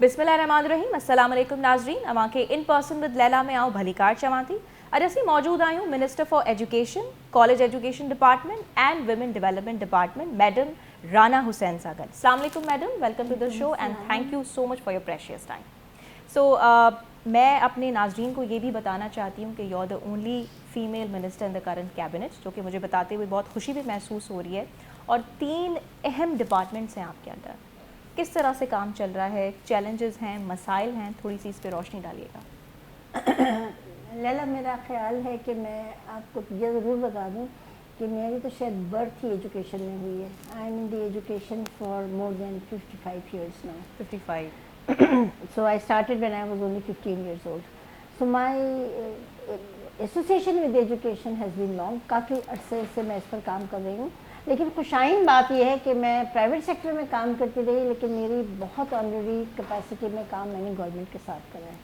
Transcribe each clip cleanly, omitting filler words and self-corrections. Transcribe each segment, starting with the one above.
बिस्मिल्लाहिर्रहमानिर्रहीम। अस्सलाम वालेकुम नाज़रीन। अवां के इन पर्सन विद लैला में आओ भली कार चवांती। अॼु असीं मौजूद आहियूं minister for education, college education department and women development department madam Rana Hussain सां गॾु। अस्सलाम वालेकुम madam, welcome to the show and thank you so much for your precious time. So मैं अपने नाज़रीन को ये भी बताना चाहती हूँ कि you are the only female minister in the current cabinet, जो कि मुझे बताते हुए बहुत खुशी भी महसूस हो रही है। और 3 अहम डिपार्टमेंट्स हैं आपके अंदर, किस तरह से काम चल रहा है, चैलेंजेस हैं, मसाइल हैं, थोड़ी सी इस पर रोशनी डालिएगा। लैला, मेरा ख्याल है कि मैं आपको ये ज़रूर बता दूं कि मेरी तो शायद बर्थ ही एजुकेशन में हुई है। I am in the education for more than 55 years now. 55. So I started when I was only 15 years old. So my association with education has been long. काफ़ी अरसे से मैं इस पर काम कर रही हूँ, लेकिन खुशाइन बात यह है कि मैं प्राइवेट सेक्टर में काम करती रही, लेकिन मेरी बहुत ऑनरी कैपेसिटी में काम मैंने गवर्नमेंट के साथ करा है।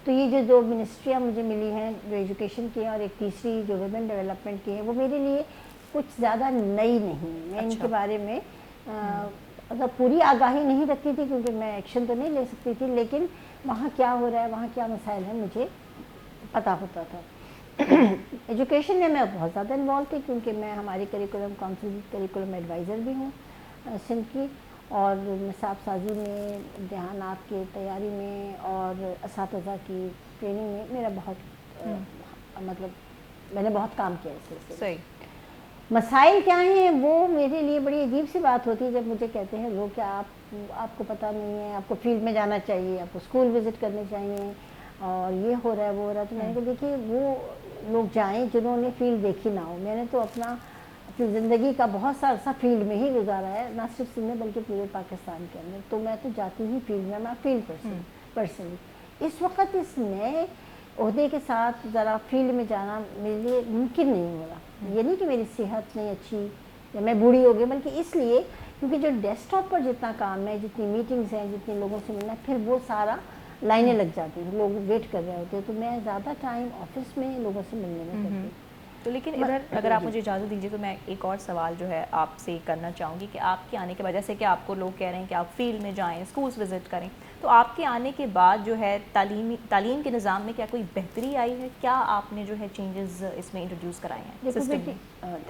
तो ये जो 2 मिनिस्ट्रियाँ मुझे मिली हैं, जो एजुकेशन की हैं और एक तीसरी जो वुमेन डेवलपमेंट की है, वो मेरे लिए कुछ ज़्यादा नई नहीं है। मैं इनके बारे में अगर पूरी आगाही नहीं रखती थी, क्योंकि मैं एक्शन तो नहीं ले सकती थी, लेकिन वहाँ क्या हो रहा है, वहाँ क्या मसाइल हैं, मुझे पता होता था। एजुकेशन में मैं बहुत ज़्यादा इन्वॉल्व थी, क्योंकि मैं हमारी करिकुलम काउंसिल करिकुलम एडवाइज़र भी हूँ सिंध की, और निसाब साजी में, इम्तिहानात की तैयारी में और असातिज़ा की ट्रेनिंग में मेरा बहुत मतलब मैंने बहुत काम किया इस सिलसिले। सही। मसाइल क्या हैं, वो मेरे लिए बड़ी अजीब सी बात होती है जब मुझे कहते हैं लोग कि आपको पता नहीं है, आपको फील्ड में जाना चाहिए, आपको स्कूल विज़िट करने चाहिए, और ये हो रहा है वो हो रहा है। तो मैंने कहा देखिए, वो लोग जाएं जिन्होंने फील्ड देखी ना हो। मैंने तो अपनी ज़िंदगी का बहुत सा अर्सा फील्ड में ही गुजारा है, ना सिर्फ सिंध में बल्कि पूरे पाकिस्तान के अंदर। तो मैं तो जाती ही फील्ड में, मैं फील्ड पर्सन। इस वक्त इस नए ओहदे के साथ ज़रा फील्ड में जाना मेरे लिए मुमकिन नहीं हो रहा। ये नहीं कि मेरी सेहत नहीं अच्छी या मैं बूढ़ी हो गई, बल्कि इसलिए क्योंकि जो डेस्कटॉप पर जितना काम है, जितनी मीटिंग्स हैं, जितने लोगों से मिलना, फिर वो सारा लाइनें लग जाती हैं, लोग वेट कर रहे होते हैं, तो मैं ज़्यादा टाइम ऑफिस में लोगों से मिलने में करती हूँ। तो लेकिन इधर अगर आप मुझे इजाज़त दीजिए तो मैं एक और सवाल जो है आपसे करना चाहूँगी कि आपके आने के बाद, जैसे कि आपको लोग कह रहे हैं कि आप फील्ड में जाएं, स्कूल्स विज़िट करें, तो आपके आने के बाद जो है तालीम के निज़ाम में क्या कोई बेहतरी आई है? क्या आपने जो है चेंजेस इसमें इंट्रोड्यूस कराए हैं सिस्टम में?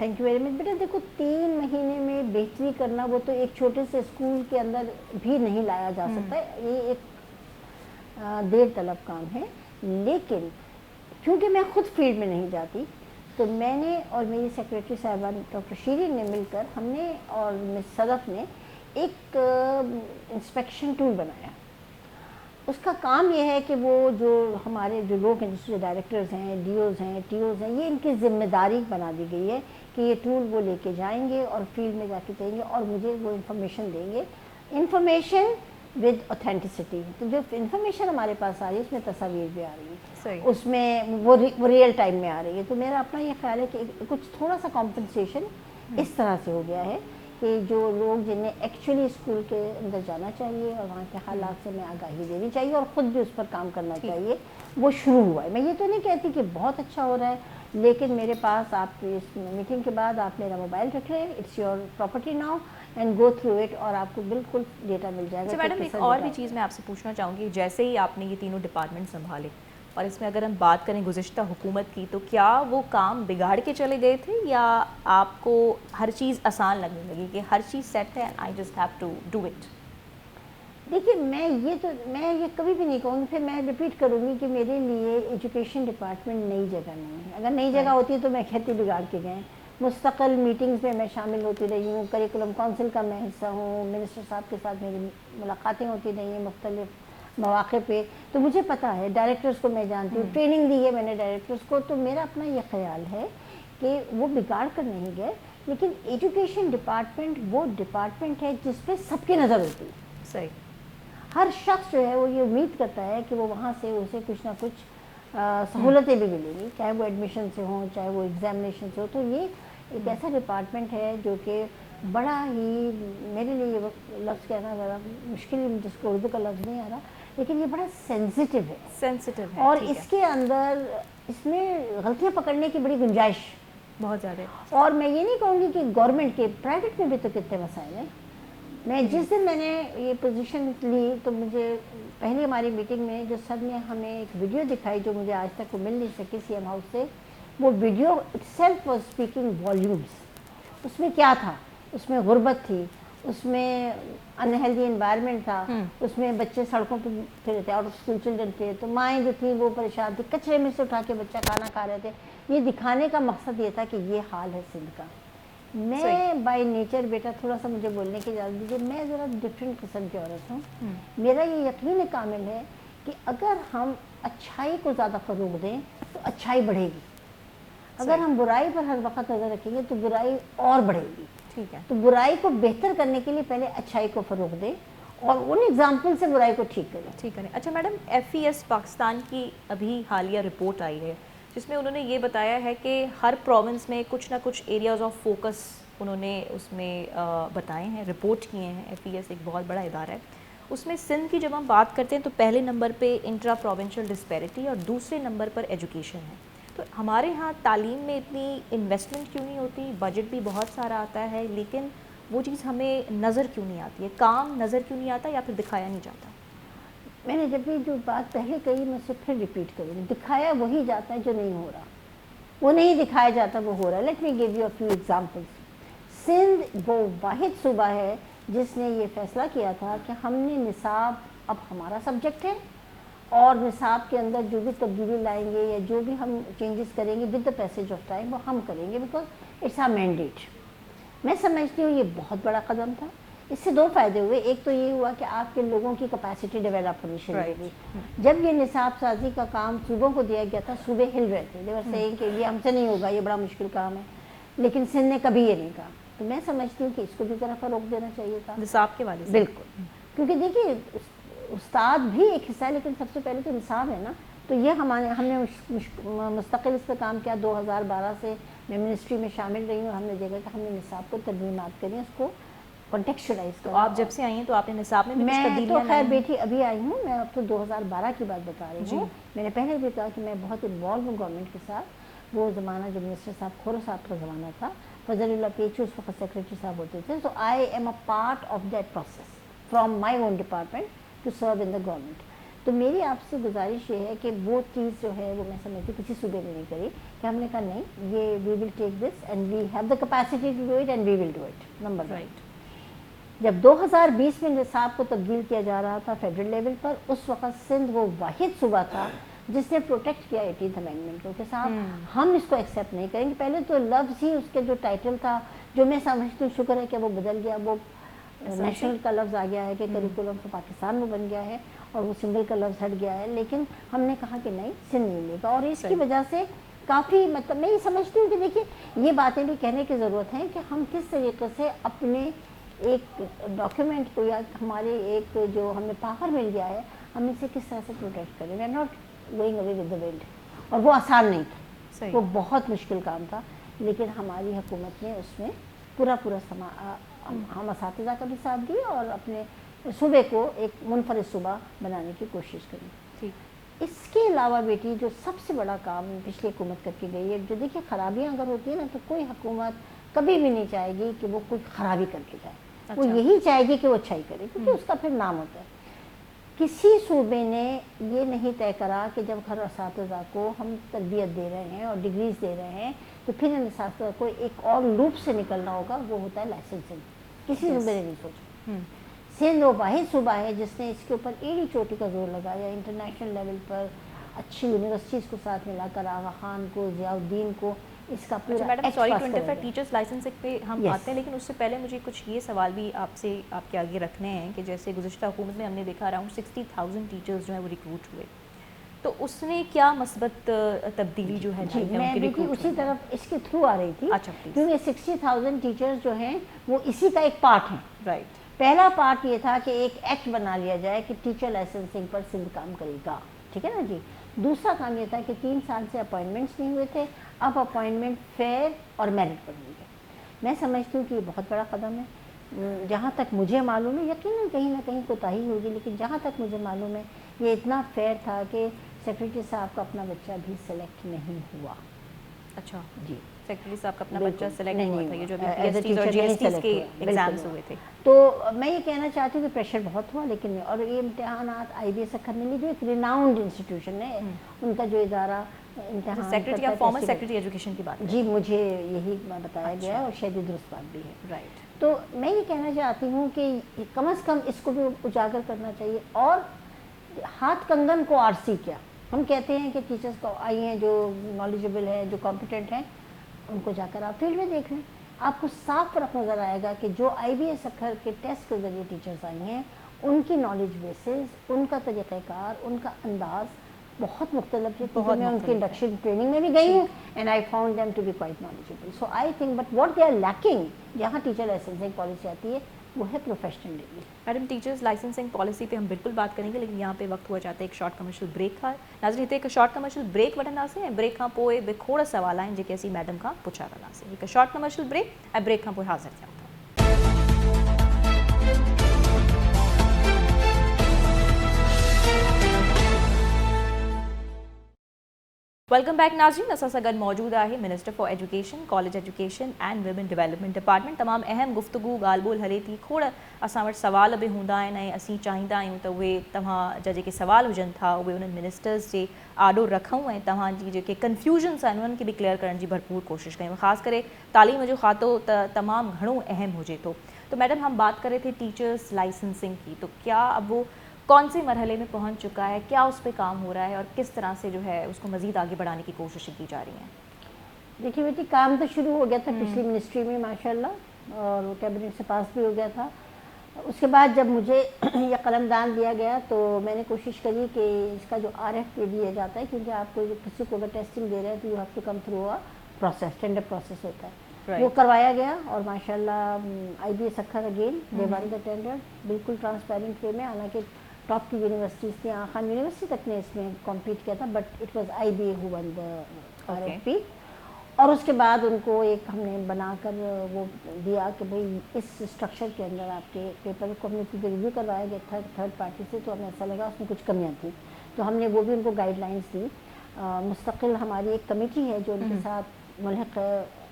थैंक यू वेरी मच बेटा। देखो, 3 महीने में बेहतरी करना, वो तो एक छोटे से स्कूल के अंदर भी नहीं लाया जा सकता है, ये एक देर तलब काम है। लेकिन क्योंकि मैं खुद फील्ड में नहीं जाती, तो मैंने और मेरी सेक्रेटरी साहिबा डॉक्टर शीरीन ने मिलकर, हमने और मिस सदफ ने एक इंस्पेक्शन टूल बनाया। उसका काम ये है कि वो जो हमारे जो लोग हैं, जैसे डायरेक्टर्स हैं, डीओज़ हैं, टीओज़ हैं, ये इनकी ज़िम्मेदारी बना दी गई है कि ये टूल वो लेके जाएंगे और फील्ड में जाके देंगे और मुझे वो इन्फॉर्मेशन देंगे, इन्फॉर्मेशन विद ऑथेंटिसिटी। तो जो इन्फॉर्मेशन हमारे पास आ रही है, उसमें तस्वीर भी आ रही है, उसमें वो रियल टाइम में आ रही है। तो मेरा अपना ये ख्याल है कि कुछ थोड़ा सा कॉम्पनसेशन इस तरह से हो गया है कि जो लोग जिन्हें एक्चुअली स्कूल के अंदर जाना चाहिए और वहाँ के हालात से मैं आगाही देनी चाहिए और ख़ुद भी उस पर काम करना चाहिए, वो शुरू हुआ है। मैं ये तो नहीं कहती कि बहुत अच्छा हो रहा है, लेकिन मेरे पास, आप इस मीटिंग के बाद आप मेरा मोबाइल रख लें, it's your property now and go through it, और आपको बिल्कुल डेटा मिल जाएगा। मैडम, एक और भी चीज़ मैं आपसे पूछना चाहूँगी, जैसे ही आपने ये तीनों डिपार्टमेंट संभाले, और इसमें अगर हम बात करें गुज़िश्ता हुकूमत की, तो क्या वो काम बिगाड़ के चले गए थे या आपको हर चीज़ आसान लगने लगी कि हर चीज़ सेट है and I just have to do it? देखिए, मैं ये कभी भी नहीं कहूँगी, फिर मैं रिपीट करूँगी कि मेरे लिए एजुकेशन डिपार्टमेंट नई जगह नहीं है। अगर नई जगह होती तो मैं कहती बिगाड़ के गए। मुस्तकिल मीटिंग्स में मैं शामिल होती रही हूँ, करिकुलम काउंसिल का मैं हिस्सा हूँ, मिनिस्टर साहब के साथ मेरी मुलाकातें होती रही हैं मुख्तलिफ मौक़े पे, तो मुझे पता है, डायरेक्टर्स को मैं जानती हूँ, ट्रेनिंग दी है मैंने डायरेक्टर्स को। तो मेरा अपना ये ख्याल है कि वो बिगाड़ कर नहीं गए, लेकिन एजुकेशन डिपार्टमेंट वो डिपार्टमेंट है जिस पर सबकी नज़र होती है। सही। हर शख्स जो है वो ये उम्मीद करता है कि वो वहाँ से उसे कुछ ना कुछ सहूलतें भी मिलेंगी, चाहे वो एडमिशन से हों, चाहे वो एग्ज़ामिनेशन से हो। तो ये एक ऐसा डिपार्टमेंट है जो कि बड़ा ही, मेरे लिए लफ्ज़ कहना ज़रा मुश्किल, जिसको उर्दू का लफ्ज़ नहीं आ रहा, लेकिन ये बड़ा सेंसिटिव है और इसके अंदर, इसमें गलतियाँ पकड़ने की बड़ी गुंजाइश बहुत ज़्यादा। और मैं ये नहीं कहूँगी कि गवर्नमेंट के, प्राइवेट में भी तो कितने मसाइल हैं। मैं जिस दिन मैंने ये पोजीशन ली तो मुझे पहले हमारी मीटिंग में जो सर ने हमें एक वीडियो दिखाई जो मुझे आज तक वो मिल नहीं सकी सीएम हाउस से, वो video itself was speaking volumes. उसमें क्या था, उसमें गुर्बत थी, उसमें अनहेल्दी एनवायरनमेंट था, उसमें बच्चे सड़कों पर फिर थे, आउट ऑफ स्कूल चिल्ड्रन थे, तो माएँ जो थी वो परेशान थी, कचरे में से उठा के बच्चा खाना खा रहे थे। ये दिखाने का मकसद ये था कि ये हाल है सिंध का। मैं बाय नेचर बेटा थोड़ा सा मुझे बोलने की इजाज़त दीजिए, मैं ज़रा डिफरेंट किस्म की औरत हूँ। मेरा ये यकीन कामिल है कि अगर हम अच्छाई को ज़्यादा फ़रोग़ दें तो अच्छाई बढ़ेगी, अगर हम बुराई पर हर वक्त नज़र रखेंगे तो बुराई और बढ़ेगी। ठीक है, तो बुराई को बेहतर करने के लिए पहले अच्छाई को फ़रोग़ दें और उन एग्जाम्पल से बुराई को ठीक करें। ठीक करें। अच्छा मैडम, FES पाकिस्तान की अभी हालिया रिपोर्ट आई है जिसमें उन्होंने ये बताया है कि हर प्रोविंस में कुछ ना कुछ एरियाज़ ऑफ फोकस उन्होंने उसमें बताए हैं, रिपोर्ट किए हैं। FES एक बहुत बड़ा इदारा है, उसमें सिंध की जब हम बात करते हैं तो पहले नंबर पे इंट्रा प्रोविंशियल डिस्पैरिटी और दूसरे नंबर पर एजुकेशन है। तो हमारे यहाँ तालीम में इतनी इन्वेस्टमेंट क्यों नहीं होती? बजट भी बहुत सारा आता है लेकिन वो चीज़ हमें नज़र क्यों नहीं आती है, काम नज़र क्यों नहीं आता या फिर दिखाया नहीं जाता? मैंने जब भी जो बात पहले कही मैं उसे फिर रिपीट करूँगी, दिखाया वही जाता है जो नहीं हो रहा, वो नहीं दिखाया जाता वो हो रहा है। Let me give you a few examples. Sindh वो वाहिद सूबा है जिसने ये फैसला किया था कि हमने निसाब अब हमारा सब्जेक्ट है और निसाब के अंदर जो भी तब्दीली लाएंगे या जो भी हम चेंजेस करेंगे with the passage of time वो हम करेंगे, बिकॉज इट्स आवर मैंडेट। मैं समझती हूँ ये बहुत बड़ा कदम था। इससे दो फायदे हुए, एक तो ये हुआ कि आपके लोगों की कैपेसिटी डेवलप होनी शुरू हो गई। जब ये निसाब साजी का काम सूबों को दिया गया था, सूबे हिल रहे थे, दे वर सेइंग कि ये हमसे नहीं होगा, ये बड़ा मुश्किल काम है, लेकिन सिंध ने कभी ये नहीं कहा। तो मैं समझती हूँ कि इसको भी ज़रा फ़रोग़ देना चाहिए था निसाब के वाले से। बिल्कुल, क्योंकि देखिए उस्ताद भी एक हिस्सा है लेकिन सबसे पहले तो निसाब है ना। तो ये हमने मुस्तकिल इस पर काम किया। 2012 से मैं मिनिस्ट्री में शामिल रही हूँ, हमने देखा कि हमने निसाब को तरमीमात करी, उसको कॉन्टेक्चुअलाइज तो आप जब से आई हैं तो आपने निसाब में भी कुछ मैं तब्दीलियां तो खैर लाई हैं? बेटी अभी आई हूँ, मैं अब तो 2012 की बात बता रही हूँ। मैंने पहले भी कहा कि मैं बहुत इन्वॉल्व हूँ गवर्नमेंट के साथ। वो ज़माना जब मिनिस्टर साहब खोरो साहब का ज़माना था, फजलुल्लाह पेची उस वक्त सेक्रेटरी साहब होते थे, तो I am a part of that process from my own department to serve in the government. तो मेरी आपसे गुजारिश ये है कि वो चीज़ जो है वो मैं समझती किसी सूबे ने नहीं करी, कि हमने कहा नहीं, ये we will take this and we have the capacity to do it and we will do it. Number one. जब 2020 में निसाब को तब्दील किया जा रहा था फेडरल लेवल पर, उस वक्त सिंध वो वाहिद सूबा था जिसने प्रोटेक्ट किया 18th अमेंडमेंट को, कि साहब हम इसको एक्सेप्ट नहीं करेंगे। पहले तो लफ्ज़ ही उसके जो टाइटल था, जो मैं समझती हूँ, शुक्र है कि वो बदल गया, वो नेशनल का लफ्ज़ आ गया है कि करिकुलम तो पाकिस्तान में बन गया है और वो सिंगल का लफ्ज़ हट गया है। लेकिन हमने कहा कि नहीं, सिंध नहीं लेगा, और इसकी वजह से काफ़ी मतलब मैं ये समझती हूँ कि देखिए ये बातें भी कहने की ज़रूरत है कि हम किस तरीके से अपने एक डॉक्यूमेंट को या हमारे एक जो हमें पावर मिल गया है, हम इसे किस तरह से प्रोटेक्ट करें। We are not going away with the wind. और वो आसान नहीं था, वो बहुत मुश्किल काम था, लेकिन हमारी हुकूमत ने उसमें पूरा हम असातिज़ा का भी साथ दिया और अपने सूबे को एक मुनफरिद सूबा बनाने की कोशिश करी। इसके अलावा बेटी जो सबसे बड़ा काम पिछली हुकूमत करके गई है, जो देखिए खराबियाँ अगर होती है ना तो कोई हुकूमत कभी भी नहीं चाहेगी कि वो कोई खराबी करके जाए। वो यही चाहेगी कि वो अच्छाई करे, क्योंकि उसका फिर नाम होता है। किसी सूबे ने ये नहीं तय करा कि जब हर असातिज़ा को हम तरबियत दे रहे हैं और डिग्रीज दे रहे हैं तो फिर इन असातिज़ा को एक और लूप से निकलना होगा, वो होता है लाइसेंसिंग। किसी सूबे ने नहीं सोचा। सिंध वो वाहिद सूबा है जिसने इसके ऊपर एड़ी चोटी का जोर लगाया, इंटरनेशनल लेवल पर अच्छी यूनिवर्सिटीज़ को साथ मिलाकर आगा खान को, ज़ियाउद्दीन को इसका पूरा madam sorry to interfere, teachers licensing पे हम आते हैं, लेकिन उससे पहले मुझे कुछ ये सवाल भी आपसे आपके आगे रखने हैं कि जैसे गुज़श्ता हुकूमत में हमने देखा अराउंड 60,000 टीचर्स जो है वो रिक्रूट हुए, तो उसने क्या मस्बत तब्दीली जो है मैं देखिए उसी तरफ इसके थ्रू आ रही थी। अच्छा, क्योंकि 60,000 टीचर्स जो हैं वो इसी का एक पार्ट हैं। राइट। पहला पार्ट ये था कि एक एक्ट बना लिया जाए कि टीचर लाइसेंसिंग पर सिंध काम करेगा, ठीक है ना जी। दूसरा काम ये था कि 3 साल से अपॉइंटमेंट्स नहीं हुए थे, अब अपॉइंटमेंट फेयर और मेरिट पर होंगे। मैं समझती हूँ कि ये बहुत बड़ा कदम है। जहाँ तक मुझे मालूम है, यकीनन कहीं ना कहीं कोताही होगी, लेकिन जहाँ तक मुझे मालूम है ये इतना फेयर था कि सेक्रेटरी साहब का अपना बच्चा भी सेलेक्ट नहीं हुआ। अच्छा जी सेक्रेटरी साहब का अपना बिल्कुल। बच्चा सेलेक्ट नहीं, हुआ नहीं था, ये जो हुआ। अभी As a PSTs और teacher नहीं GSTs select के हुआ, बिल्कुल एग्जाम्स हुआ। हुए थे। तो मैं ये कहना चाहती हूँ कि प्रेशर बहुत हुआ, लेकिन और ये इम्तिहानात IBS अखर में जो एक रिनाउंड इंस्टीट्यूशन है, उनका जो इदारा इम्तिहान सेक्रेटरी करता या है, फॉर्मर टेस्टिंग- सेक्रेटरी एजुकेशन की बात जी मुझे यही बताया गया है अच्छा। और शायद ये दुरुस्त बात भी है। राइट। तो मैं ये कहना चाहती हूँ कि कम से कम इसको भी उजागर करना चाहिए। और हाथ कंगन को आरसी क्या, हम कहते हैं कि टीचर्स को आई हैं जो नॉलेजेबल है, जो कॉम्पिटेंट हैं, उनको जाकर आप फील्ड में देख लें, आपको साफ फर्क नज़र आएगा कि जो IBS अखर के टेस्ट के ज़रिए टीचर्स आई हैं, उनकी नॉलेज बेसिस, उनका तरीक़ाकार, उनका अंदाज़ बहुत मुख्तलिफ है, क्योंकि मैं उनकी इंडक्शन ट्रेनिंग में भी गई हूँ and I found them to be quite knowledgeable. So I think but what they are lacking, जहाँ टीचर लाइसेंसिंग पॉलिसी आती है, वो है professional degree. Madam teachers licensing policy पे हम बिल्कुल बात करेंगे, लेकिन यहाँ पे वक्त हुआ चाहता है एक शॉर्ट कमर्शियल ब्रेक का। नाज़रीन हिते एक शॉर्ट कमर्शियल ब्रेक वठंदासीं ऐं ब्रेक खां पोइ बि खोड़ सवाल आहिनि जेके असीं मैडम खां पुछा कंदासीं। हिकु शॉर्ट कमर्शियल ब्रेक ऐं ब्रेक खां पोइ हाज़िर थियूं था। वेलकम बैक नाज़रीन, असां सां गॾु मौजूदु आहे minister for education, college education and women development department. तमामु अहम गुफ्तगू ॻाल्हि ॿोल हले थी, खोड़ असां वटि सवाल बि हूंदा आहिनि ऐं असीं चाहींदा आहियूं त उहे तव्हांजा जेके सवाल हुजनि था उहे उन्हनि मिनिस्टर्स जे आॾो रखूं ऐं तव्हांजी जेके कन्फ्यूजन्स आहिनि उन्हनि खे बि क्लियर करण जी भरपूर कोशिशि कयूं। ख़ासि करे तालीम जो खातो त तमामु घणो अहम हुजे थो। तो मैडम हम बात कर रहे थे टीचर्स लाइसेंसिंग की, तो क्या अब वो कौन से मरहले में पहुंच चुका है, क्या उस पर काम हो रहा है और किस तरह से जो है उसको मज़ीद आगे बढ़ाने की कोशिशें की जा रही हैं? देखिए बेटी, काम तो शुरू हो गया था पिछली मिनिस्ट्री में माशाल्लाह, और वो कैबिनेट से पास भी हो गया था। उसके बाद जब मुझे यह कलमदान दिया गया तो मैंने कोशिश करी कि इसका जो RFP दिया जाता है, क्योंकि आपको किसी को अगर टेस्टिंग दे रहे हैं तो you have to come through a process, tender process होता है, वो करवाया गया। और माशाल्लाह IBS अखर again they won the tender बिल्कुल ट्रांसपेरेंट वे में। हालांकि टॉप की यूनिवर्सिटीज़ थी, खान यूनिवर्सिटी तक ने इसमें कॉम्पीट किया था, but it was IBA who one the RFP। और उसके बाद उनको एक हमने बनाकर वो दिया कि भाई इस स्ट्रक्चर के अंदर आपके पेपर को हमने क्योंकि रिव्यू करवाया गया थर्ड पार्टी से, तो हमें ऐसा लगा उसमें कुछ कमियां थी, तो हमने वो भी उनको गाइडलाइंस दी। मुस्तकिल हमारी एक कमेटी है जो उनके साथ मुल्हिक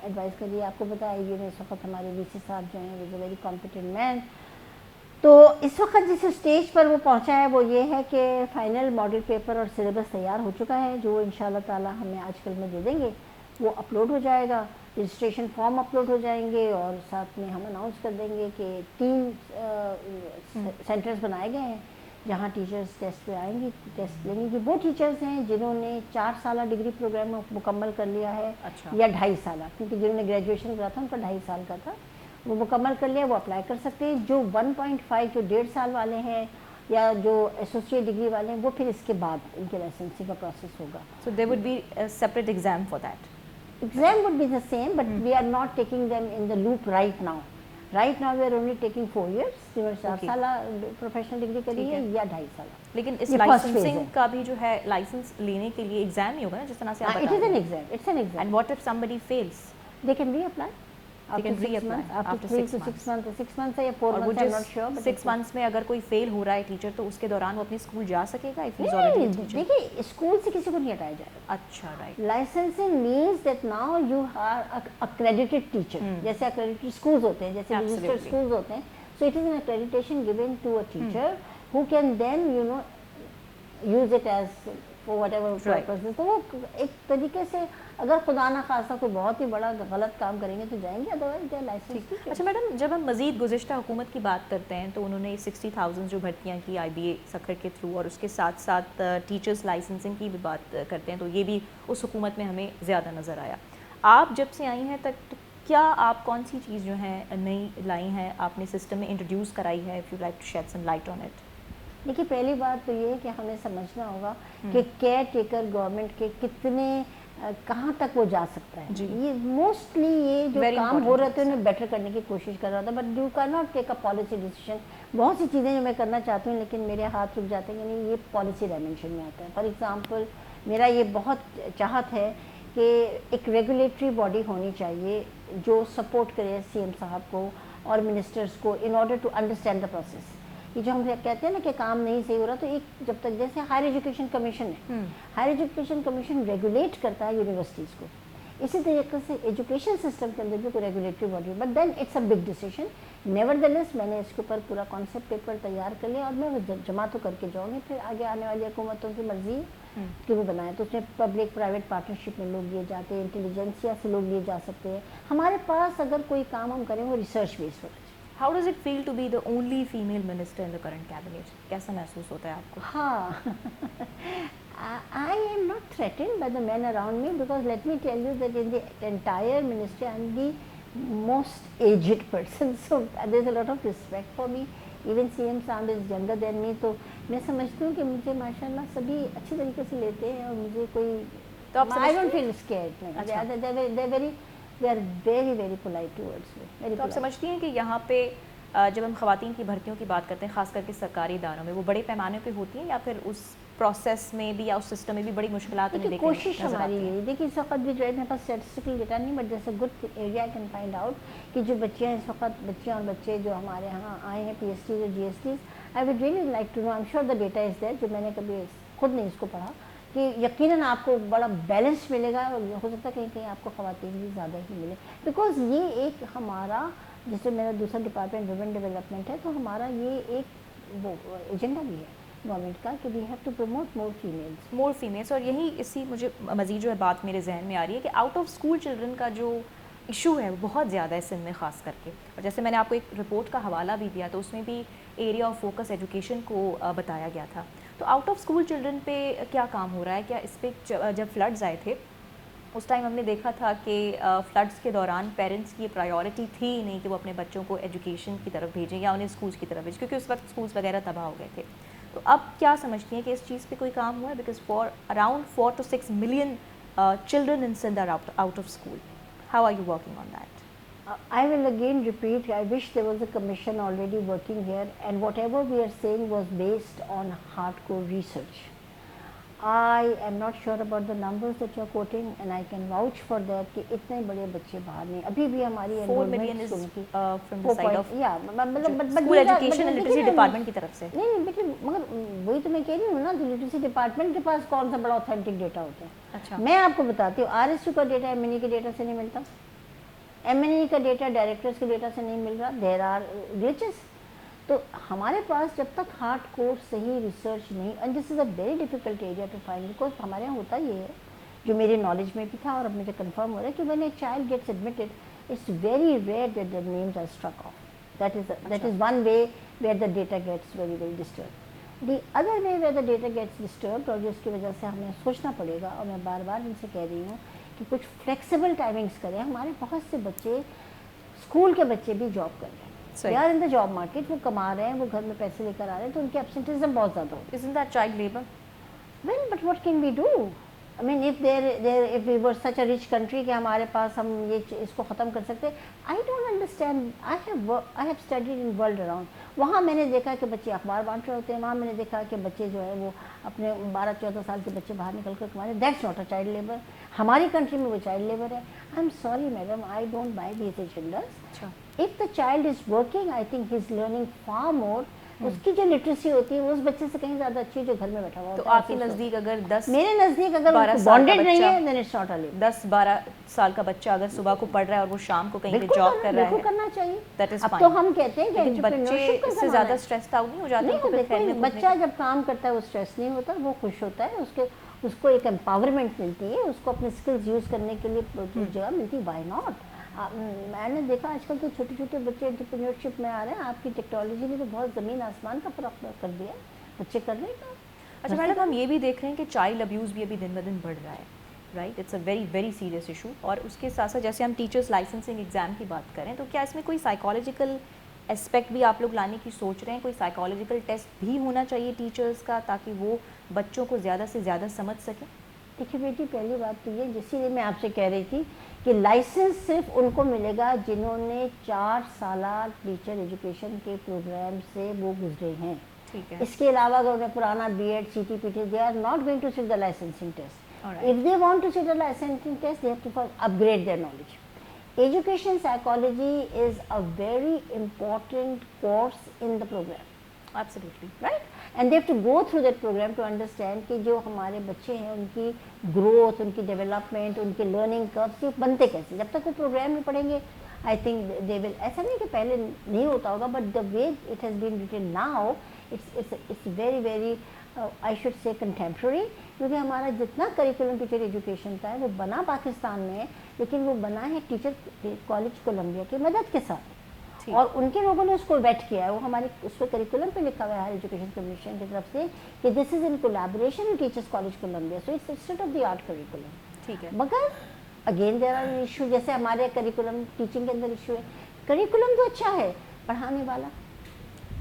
एडवाइस कर रही है। आपको पता है IBA में इस वक्त हमारे VC साहब जो हैं, वो वेरी कॉम्पिटेंट मैन। तो इस वक्त जिस स्टेज पर वो पहुंचा है वो ये है कि फाइनल मॉडल पेपर और सिलेबस तैयार हो चुका है, जो इंशाल्लाह ताला हमें आजकल में दे देंगे। वो अपलोड हो जाएगा, रजिस्ट्रेशन फॉर्म अपलोड हो जाएंगे, और साथ में हम अनाउंस कर देंगे कि 3 सेंटर्स बनाए गए हैं जहां टीचर्स टेस्ट पे आएंगी, टेस्ट लेंगे। कि वो टीचर्स हैं जिन्होंने 4 साल डिग्री प्रोग्राम मुकम्मल कर लिया है, या 2.5 साल, क्योंकि जिन्होंने ग्रेजुएशन करा था उनका 2.5 साल का था, वो मुकम्मल कर लिया, वो अप्लाई कर सकते हैं। जो 1.5 जो 1.5 साल वाले हैं या जो एसोसिएट डिग्री वाले हैं, वो फिर इसके बाद इनके लाइसेंसिंग का प्रोसेस होगा। So there would be a separate exam for that. Exam would be the same, but we are not taking them in the loop right now. Right now we are only taking 4 years, जिन्होंने 4 साल professional degree करी है या 2.5 साल। लेकिन इस licensing का भी जो है, लाइसेंस लेने के लिए एग्जाम ही होगा ना, जिस तरह से आप बता रहे हैं। It is an exam. It's an exam. And what if somebody fails? They can reapply. They can reapply after 6 months. 6 months या 4 months, I'm not sure. 6 months में अगर कोई फेल हो रहा है टीचर, तो उसके दौरान वो अपने स्कूल जा सकेगा? if he's already a teacher? देखिए, स्कूल से किसी को नहीं हटाया जाएगा। अच्छा, right. Licensing means that now you are accredited teacher, जैसे accredited schools होते हैं, जैसे registered schools होते हैं। So it is an accreditation given to a teacher who can then use it as for whatever purposes. तो वो एक तरीके से अगर खुदा ना खासा कोई बहुत ही बड़ा गलत काम करेंगे तो जाएंगे, अदरवाइज दे लाइसेंस। अच्छा मैडम, जब हम मज़ीद गुज़िश्ता हुकूमत की बात करते हैं तो उन्होंने 60,000 जो भर्तियाँ की IBA सखर के थ्रू, और उसके साथ साथ टीचर्स लाइसेंसिंग की भी बात करते हैं, तो ये भी उस हुकूमत में हमें ज़्यादा नज़र आया। आप जब से आई हैं तक, तो क्या आप कौन सी चीज़ जो है नई लाई हैं, आपने सिस्टम में इंट्रोड्यूस कराई है? If you like to shed some light on it. देखिए, पहली बात तो ये है कि हमें समझना होगा कि केयर टेकर गवर्नमेंट के कितने कहाँ तक वो जा सकता है। ये मोस्टली ये जो काम हो रहे थे उन्हें बेटर करने की कोशिश कर रहा था, but you can not take a policy decision. बहुत सी चीज़ें जो मैं करना चाहती हूँ लेकिन मेरे हाथ रुक जाते हैं, यानी ये पॉलिसी डायमेंशन में आता है। फॉर एग्जांपल, मेरा ये बहुत चाहत है कि एक रेगुलेटरी बॉडी होनी चाहिए जो सपोर्ट करे CM साहब को और मिनिस्टर्स को in order to understand the process. ये जो हम कहते हैं ना कि काम नहीं सही हो रहा, तो एक जब तक, जैसे हायर एजुकेशन कमीशन है, हायर एजुकेशन कमीशन रेगुलेट करता है यूनिवर्सिटीज़ को। इसी तरीके से एजुकेशन सिस्टम के अंदर भी कोई regulatory body, but then it's a big decision. Nevertheless मैंने इसके ऊपर पूरा कॉन्सेप्ट पेपर तैयार कर लिया और मैं वो जमा तो करके जाऊँगी, फिर आगे आने वाली हुकूमतों की मर्जी है कि वो बनाए। तो उसमें पब्लिक प्राइवेट पार्टनरशिप में लोग लिए जाते हैं, इंटेलिजेंसिया से लोग लिए जा सकते हैं। हमारे पास अगर कोई काम हम करें वो रिसर्च बेस्ड होना चाहिए। How does it feel to be the only female minister in the current cabinet? कैसा महसूस होता है आपको? हाँ, I am not threatened by the men around me, because let me tell you that in the entire ministry I am the most aged person, so there is a lot of respect for me. Even CM Sam is younger than me, तो मैं समझती हूँ कि मुझे माशाल्लाह सभी अच्छे तरीके से लेते हैं और मुझे कोई, तो आप I don't feel scared. अच्छा। They are very very polite towards me. Very तो आप polite. समझती हैं कि यहाँ पे जब हम ख़वातीन की भर्तियों की बात करते हैं, ख़ास करके सरकारी इदारों में, वो बड़े पैमाने पे होती हैं या फिर उस प्रोसेस में भी या उस सिस्टम में भी बड़ी मुश्किलात हमें देखिए, देखने कोशिश नज़र हमारी आती हैं? यही, देखिए इस वक्त भी जो है मेरे पास स्टैटिस्टिकल डेटा नहीं, बट जैसे good area I can find out कि जो बच्चियाँ इस वक्त, बच्चियाँ और बच्चे जो हमारे यहाँ आए हैं PhDs और GSTs, I would really like to know, I am sure the data is there, जो मैंने कभी खुद नहीं इसको पढ़ा, कि यकीनन आपको बड़ा बैलेंस मिलेगा और हो सकता है कहीं कहीं आपको ख़वातीन भी ज़्यादा ही मिले, बिकॉज ये एक हमारा, जैसे मेरा दूसरा डिपार्टमेंट वुमेन डेवलपमेंट है, तो हमारा ये एक वो एजेंडा भी है गवर्नमेंट का कि we have to promote more females. और यही इसी मुझे मज़ीद जो है बात मेरे जहन में आ रही है कि आउट ऑफ स्कूल चिल्ड्रन का जो इशू है वो बहुत ज़्यादा है सिंध में ख़ास करके, और जैसे मैंने आपको एक रिपोर्ट का हवाला भी दिया तो उसमें भी एरिया ऑफ फोकस एजुकेशन को बताया गया था। तो आउट ऑफ स्कूल चिल्ड्रन पे क्या काम हो रहा है? क्या इस पर जब फ्लड्स आए थे उस टाइम हमने देखा था कि फ्लड्स के दौरान पेरेंट्स की प्रायोरिटी थी नहीं कि वो अपने बच्चों को एजुकेशन की तरफ भेजें या उन्हें स्कूल्स की तरफ भेजें, क्योंकि उस वक्त स्कूल्स वगैरह तबाह हो गए थे। तो अब क्या समझती हैं कि इस चीज़ पे कोई काम हुआ है? Because for around 4 to 6 million children in Sindh are out of school. How are you working on that? I will again repeat, I wish there was a commission already working here, and whatever we are saying was based on hardcore research. I am not sure about the numbers that you are quoting, and I can vouch for that कि इतने बड़े बच्चे बाहर नहीं, अभी भी हमारी 4 million is from the side of मतलब school education and literacy department की तरफ से। नहीं बेटे, मगर वही तो मैं कह रही हूँ ना, लिटरेसी डिपार्टमेंट के पास कौन सा बड़ा ऑथेंटिक डेटा होता है। अच्छा, मैं आपको बताती हूँ, RSU का डेटा MNE के डेटा से नहीं मिलता, MNE का डेटा डायरेक्टर्स के डेटा से नहीं मिल रहा, देयर आर ग्लिचेस। तो हमारे पास जब तक हार्ड कोर सही रिसर्च नहीं, and this is a very difficult area to find, because हमारे यहाँ होता ये है, जो मेरी नॉलेज में भी था और अब मुझे कंफर्म हो रहा है कि when a child gets admitted, it's very rare that their names are struck off. that is one way where the data gets very very disturbed. The other way where the data gets disturbed, और जिसकी वजह से हमें सोचना पड़ेगा, और मैं बार बार इनसे कह रही हूँ कि कुछ फ्लेक्सिबल टाइमिंग्स करें। हमारे बहुत से बच्चे, स्कूल के बच्चे भी जॉब कर रहे हैं, they are in the job market, वो कमा रहे हैं, वो घर में पैसे लेकर आ रहे हैं, तो उनकी एब्सेंटिज्म बहुत ज़्यादा होती है। Isn't that child labor? Well, but what can we do? I mean, if we were such a rich country कि हमारे पास हम ये इसको ख़त्म कर सकते, I don't understand. I have studied in world around. वहाँ मैंने देखा कि बच्चे अखबार बांट रहे होते हैं, वहाँ मैंने देखा कि बच्चे जो है वो अपने 12-14 साल के बच्चे बाहर निकल कर कमा रहे हैं। That's not a child labor. हमारी कंट्री में वो चाइल्ड लेबर है। I'm sorry madam, I don't buy these agendas. अच्छा, If the child is working, I think he's learning far more. उसकी जो लिटरेसी होती है वो उस बच्चे से कहीं ज़्यादा अच्छी है जो घर में बैठा हुआ तो होता है। आपके नज़दीक अगर 10 मेरे नज़दीक अगर 12 साल बॉन्डेड का नहीं बच्चा- है, then it's not a labor. 10-12 साल का बच्चा अगर सुबह को पढ़ रहा है और वो शाम को कहीं पे बिल्कुल जॉब कर रहा बिल्कुल है, करना चाहिए। that is अब fine. तो हम कहते हैं कि लेकिन बच्चे entrepreneurship का इससे ज़माना ज़्यादा है। स्ट्रेस आउट नहीं हो जाते? नहीं, उनको फिर खेलने देखो कूदने बच्चा जब काम करता है वो स्ट्रेस नहीं होता, वो खुश होता है, उसको एक एम्पावरमेंट मिलती है, उसको अपने स्किल्स यूज़ करने के लिए जगह मिलती है। Why not? मैंने देखा आजकल तो छोटे छोटे बच्चे एंटरप्रेन्योरशिप में आ रहे हैं। आपकी टेक्नोलॉजी ने तो बहुत ज़मीन आसमान का फ़र्क कर दिया, बच्चे कर रहे हैं। अच्छा मैडम, हम ये भी देख रहे हैं कि चाइल्ड अब्यूज़ भी अभी दिन ब दिन बढ़ रहा है, right? It's a very very serious issue. और उसके साथ साथ जैसे हम टीचर्स लाइसेंसिंग एग्ज़ाम की बात करें, तो क्या इसमें कोई साइकोलॉजिकल एस्पेक्ट भी आप लोग लाने की सोच रहे हैं? कोई साइकोलॉजिकल टेस्ट भी होना चाहिए टीचर्स का, ताकि वो बच्चों को ज़्यादा से ज़्यादा समझ सकें? देखिए बेटी, पहली बात तो ये, जिसलिए मैं आपसे कह रही थी कि लाइसेंस सिर्फ उनको मिलेगा जिन्होंने 4 साला टीचर एजुकेशन के प्रोग्राम से वो गुजरे हैं। ठीक है। इसके अलावा अगर उन्हें पुराना BEd CTPT, they are not going to sit the licensing test. Alright. If they want to sit the licensing test, they have to first upgrade their knowledge. Education psychology is a very important course in the program. Absolutely. right? And they have to go through that program to understand कि जो हमारे बच्चे हैं उनकी growth, उनकी development, उनके learning curves ये बनते कैसे, जब तक वो program में पढ़ेंगे I think they will, ऐसा नहीं कि पहले नहीं होता होगा, but the way it has been written now it's very very I should say contemporary, क्योंकि हमारा जितना करिकुलम टीचर एजुकेशन का है वो बना पाकिस्तान में है, लेकिन वो बना है टीचर कॉलेज कोलंबिया की मदद के साथ, और उनके लोगों ने उसको वेट किया है, वो हमारे उस पर करिकुलम पे लिखा हुआ है हायर एजुकेशन कमीशन की तरफ से कि this is in collaboration with teachers college Columbia, so it's state of the art curriculum. ठीक है. मगर अगेन देयर आर इशू, जैसे हमारे करिकुलम टीचिंग के अंदर इशू है, करिकुलम तो अच्छा है, पढ़ाने वाला.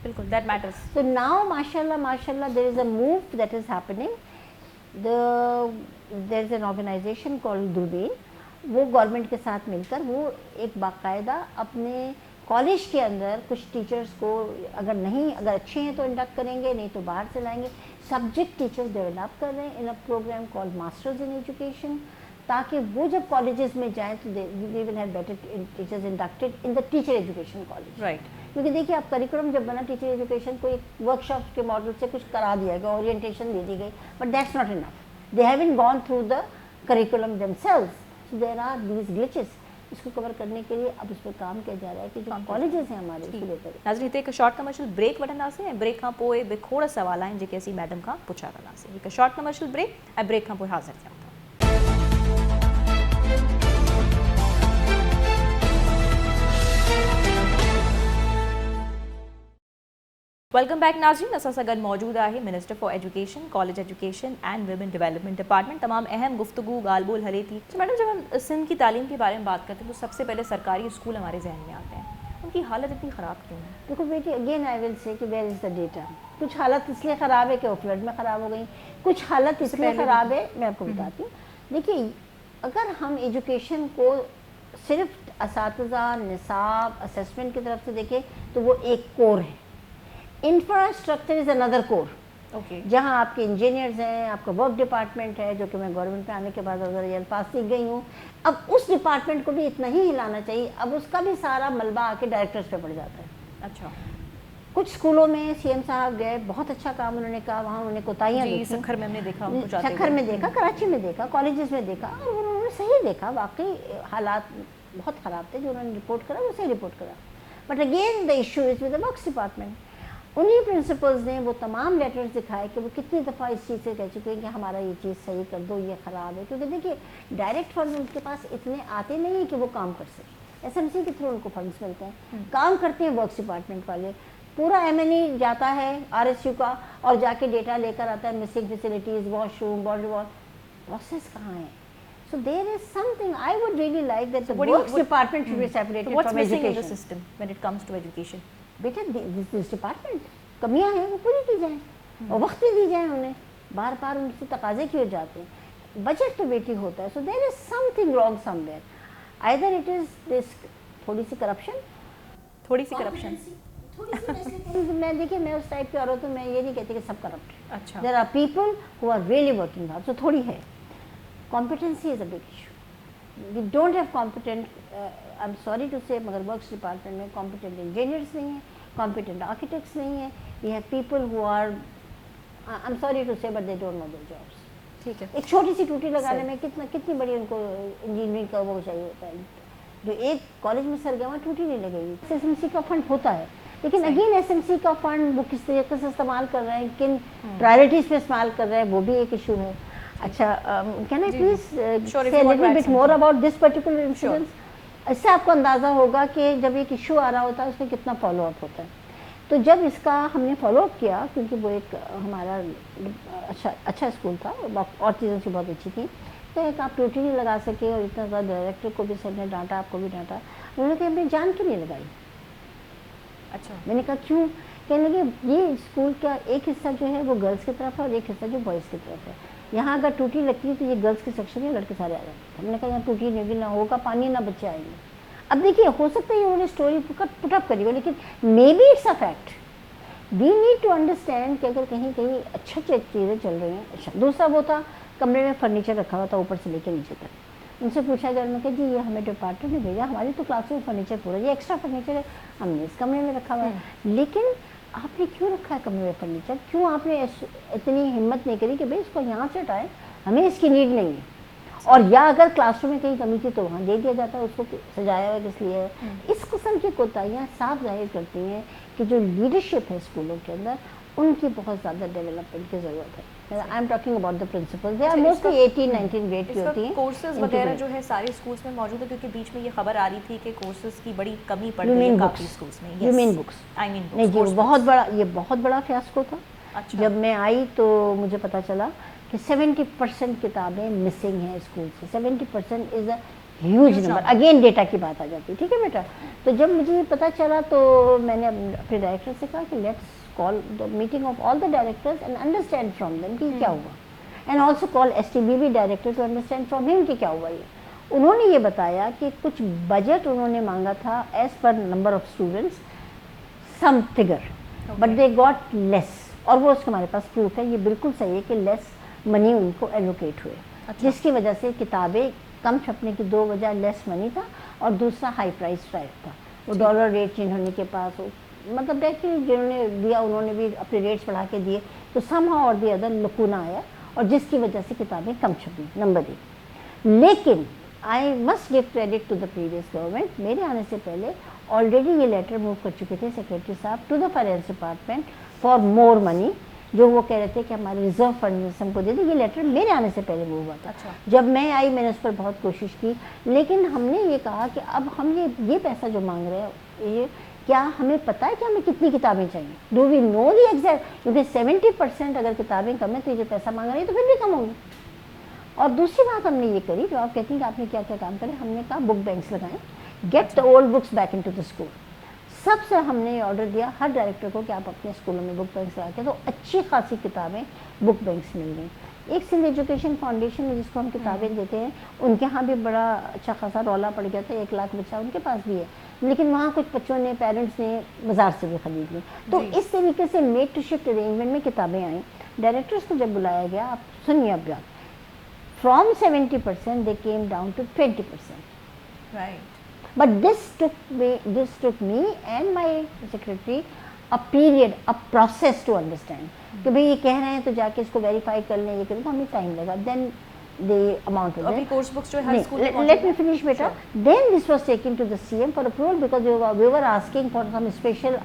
बिल्कुल, दैट मैटर्स. So now माशाल्लाह there is a move that is happening. There is an organization called दूरबीन, वो गवर्नमेंट के साथ मिलकर वो एक बाकायदा अपने कॉलेज के अंदर कुछ टीचर्स को अगर अच्छे हैं तो इंडक्ट करेंगे, नहीं तो बाहर से लाएंगे. सब्जेक्ट टीचर्स डेवलप कर रहे हैं in a program called masters in education, ताकि वो जब कॉलेजेस में जाएं तो they will have better teachers inducted in the teacher education college. Right. क्योंकि देखिए आप करिकुलम जब बना टीचर एजुकेशन को एक वर्कशॉप के मॉडल से कुछ करा दिया गया, ओरिएंटेशन दे दी गई, but that's not enough. They haven't gone through the curriculum themselves, so there are these glitches. इसको कवर करने के लिए अब उस पर काम किया जा रहा है कि जो कॉलेजेस हैं हमारे उसको लेकर. नाज़रीन, हिते हिकु शॉर्ट कमर्शियल ब्रेक वठंदासीं ऐं ब्रेक खां पोइ बि खोड़ सुवाल आहिनि जेके असीं मैडम खां पुछा कंदासीं. हिकु शॉर्ट कमर्शियल ब्रेक ऐं ब्रेक खां पोइ हाज़िर थियूं था. वेलकम बैक नाज़रीन. असां सां गॾु मौजूदु आहे minister for education, college education and women development department. तमाम अहम गुफ्तगू ॻाल्हि ॿोल हले थी. तो मैडम, जब हम सिंध की तालीम के बारे में बात करते हैं तो सबसे पहले सरकारी स्कूल हमारे जहन में आते हैं. उनकी हालत इतनी ख़राब क्यों है? देखो बेटी, अगेन आई विल से कि वेयर इज़ द डेटा. कुछ हालत इसलिए ख़राब है कि वो फ्लड में ख़राब हो गई, कुछ हालत इसलिए ख़राब है, मैं आपको बताती हूँ. देखिए, अगर हम एजुकेशन को सिर्फ असातिज़ा, निसाब, असेसमेंट की तरफ से देखें तो वो एक कोर है. Infrastructure is another core. Okay. जहाँ आपके इंजीनियर्स हैं, आपका वर्क डिपार्टमेंट है, जो कि मैं गवर्नमेंट में आने के बाद अगर ये अल्फाज सीख गई हूँ. अब उस डिपार्टमेंट को भी इतना ही हिलाना चाहिए, अब उसका भी सारा मलबा आके डायरेक्टर्स पे पड़ जाता है. अच्छा. कुछ स्कूलों में सीएम साहब गए, बहुत अच्छा काम उन्होंने कहा, वहाँ उन्होंने कोताहियाँ देखी. सखर में हमने देखा, उनको जाते सखर में देखा, कराची में देखा, कॉलेजेस में देखा, और उन्होंने सही देखा. वाकई हालात बहुत ख़राब थे, जो उन्होंने रिपोर्ट करा वो सही रिपोर्ट करा. But again the issue is with the works department. उन्हीं प्रिंसिपल्स ने वो तमाम लेटर्स दिखाए कि वो कितनी दफ़ा इस चीज़ से कह चुके हैं कि हमारा ये चीज़ सही कर दो, ये ख़राब है. क्योंकि देखिए, डायरेक्ट फंड्स उनके पास इतने आते नहीं हैं कि वो काम कर सकें. एसएमसी के थ्रू उनको फंड्स मिलते हैं, काम करते हैं वर्क्स डिपार्टमेंट वाले. पूरा एमएनई जाता है आरएसयू का और जाके डेटा लेकर आता है, missing facilities, washroom, body wash, process कहाँ है? So there is something I would really like that the works department should be separated what's from missing education. in the system when it comes to education? बेटा, this department कमियां हैं वो पूरी की जाएँ और वक्त भी दी जाए उन्हें. बार बार उनसे तकाजे किए जाते हैं. बजट तो बेटी होता है. So there is something wrong somewhere. Either it is this थोड़ी सी करप्शन. मैं देखिए, मैं उस टाइप की औरत हूँ, मैं ये नहीं कहती कि सब करप्ट है. अच्छा. There are people who are really working hard. So थोड़ी है. Competency is a big issue. We don't have competent, I am sorry to say, मगर वर्क्स डिपार्टमेंट में कॉम्पिटेंट इंजीनियर्स नहीं है, कॉम्पिटेंट आर्किटेक्ट्स नहीं है. We have people who are, I am sorry to say, but they don't know their jobs. ठीक है. एक छोटी सी टूटी लगाने में कितनी बड़ी उनको इंजीनियरिंग का वो चाहिए होता है. जो एक कॉलेज में सर गया वहाँ टूटी नहीं लगेगी. एसएमसी का फंड होता है, लेकिन अगेन एसएमसी का फंड वो किस तरीके से इस्तेमाल कर रहे हैं, किन प्रायोरिटीज़ पे इस्तेमाल कर रहे हैं, वो भी एक इशू है. अच्छा, कैन आई प्लीज से little bit more about this particular incidence. इससे आपको अंदाज़ा होगा कि जब एक इशू आ रहा होता है उसमें कितना फॉलोअप होता है. तो जब इसका हमने फॉलोअप किया, क्योंकि वो एक हमारा अच्छा स्कूल था और चीज़ों से बहुत अच्छी थी, तो एक आप टूटी नहीं लगा सके और इतना ज़्यादा डायरेक्टर को भी सर ने डांटा, आपको भी डांटा. उन्होंने कहा हमने जान क्यों नहीं लगाई. अच्छा. मैंने कहा क्यों? कहने लगे ये स्कूल का एक हिस्सा जो है वो गर्ल्स की तरफ है और एक हिस्सा जो बॉयज़ की तरफ है. यहाँ अगर टूटी लगती है तो ये गर्ल्स के सेक्शन में लड़के सारे आ जाते हैं. हमने कहा यहाँ टूटी नहीं होगी, ना होगा पानी, ना बच्चे आएंगे. अब देखिए, हो सकता है उन्होंने स्टोरी पुटअप करी हो, लेकिन maybe it's a fact. We need to understand कि अगर कहीं कहीं अच्छी चीज़ें चल रही हैं. अच्छा, दूसरा वो था, कमरे में फर्नीचर रखा हुआ था ऊपर से लेकर नीचे तक. उनसे पूछा गया, उन्होंने कहा जी ये हमें डिपार्टमेंट ने भेजा, हमारी तो क्लास में फर्नीचर पूरा, ये एक्स्ट्रा फर्नीचर है, हमने इस कमरे में रखा हुआ है. लेकिन آپ نے کیوں رکھا ہے کمرے میں فرنیچر, کیوں آپ نے اتنی ہمت نہیں کری کہ بھائی اس کو یہاں سے ہٹائیں, ہمیں اس کی نیڈ نہیں ہے. اور یا اگر کلاس روم میں کہیں کمی تھی تو وہاں دے دیا جاتا ہے, اس کو سجایا ہوا کس لیے ہے. اس قسم کی کوتاہیاں صاف ظاہر کرتی ہیں کہ جو لیڈرشپ ہے اسکولوں کے اندر ان کی بہت زیادہ ڈیولپمنٹ کی ضرورت ہے. I am talking about the principal, they are mostly 18-19 grade کی ہوتی ہیں. کورسز وغیرہ جو ہے سارے اسکولس میں موجود ہے, کیونکہ بیچ میں یہ خبر آ رہی تھی کہ کورسز کی بڑی کمی پڑ رہی ہے کافی اسکولس میں. You mean books? نہیں جی, یہ بہت بڑا فیاسکو تھا. جب میں آئی تو مجھے پتا چلا کہ 70% کتابیں مسنگ ہیں اسکول سے. 70% is a huge number. Again data کی بات آ جاتی ہے, ٹھیک ہے بیٹا. تو جب مجھے پتا چلا تو میں نے اپنے ڈائریکٹر سے کہا کہ let's call the meeting of all the directors and understand from them کہ کیا ہوا, and also call STBB director to understand from him کہ کیا ہوا. یہ انہوں نے یہ بتایا کہ کچھ بجٹ انہوں نے مانگا تھا as per number of students some figure but they got less, اور وہ اس کا ہمارے پاس پروف ہے. یہ بالکل صحیح ہے کہ لیس منی ان کو ایلوکیٹ ہوئے, جس کی وجہ سے کتابیں کم چھپنے کی دو وجہ لیس منی تھا اور دوسرا ہائی پرائز ٹائپ تھا. وہ ڈالر ریٹ چینج ہونے کے پاس مطلب دیکھیں جنہوں نے دیا انہوں نے بھی اپنے ریٹس بڑھا کے دیے, تو سم ہاؤ اور دی ادر لکونا آیا اور جس کی وجہ سے کتابیں کم چھپی. نمبر 1. لیکن I must give credit to the previous government, میرے آنے سے پہلے آلریڈی یہ لیٹر موو کر چکے تھے سیکریٹری صاحب to the finance department for more money, جو وہ کہہ رہے تھے کہ ہمارے ریزرو فنڈ ہم کو دے دیں. یہ لیٹر میرے آنے سے پہلے موو ہوا تھا. جب میں آئی میں نے اس پر بہت کوشش کی, لیکن ہم نے یہ کہا کہ اب ہم یہ پیسہ جو مانگ رہے ہیں یہ کیا ہمیں پتہ ہے کہ ہمیں کتنی کتابیں چاہیے؟ Do we know the exact? کیونکہ 70% اگر کتابیں کم ہیں تو یہ جو پیسہ مانگ رہے ہیں تو پھر بھی کم ہوں گے. اور دوسری بات ہم نے یہ کری, جو آپ کہتی ہیں کہ آپ نے کیا کیا کام کرے, ہم نے کہا بک بینکس لگائیں, get the old books back into the school. سب سے ہم نے آرڈر دیا ہر ڈائریکٹر کو کہ آپ اپنے اسکولوں میں بک بینکس لگا کے, تو اچھی خاصی کتابیں بک بینکس مل گئیں. ایک سندھ ایجوکیشن فاؤنڈیشن میں جس کو ہم کتابیں دیتے ہیں ان کے ہاں بھی بڑا اچھا خاصا رولا پڑ گیا تھا. 1 لاکھ بچہ ان کے پاس بھی ہے, لیکن وہاں کچھ بچوں نے پیرنٹس نے بازار سے بھی خرید لی. تو اس طریقے سے میڈ ٹو شفٹ ارینجمنٹ میں کتابیں آئیں. ڈائریکٹرس کو جب بلایا گیا, آپ سنیے اب بات, from 70% they came down to 20%. Right. But this took me and my secretary a period, a process to understand. کہ بھئی یہ کہہ رہے ہیں تو جا کے اس کو ویریفائی کر لیں, یہ کریں تو ہمیں ٹائم لگا. دین the amount of it. Course books جو ہر اسکول میں let me finish beta. Then this was taken to the CM for approval because we were asking for some special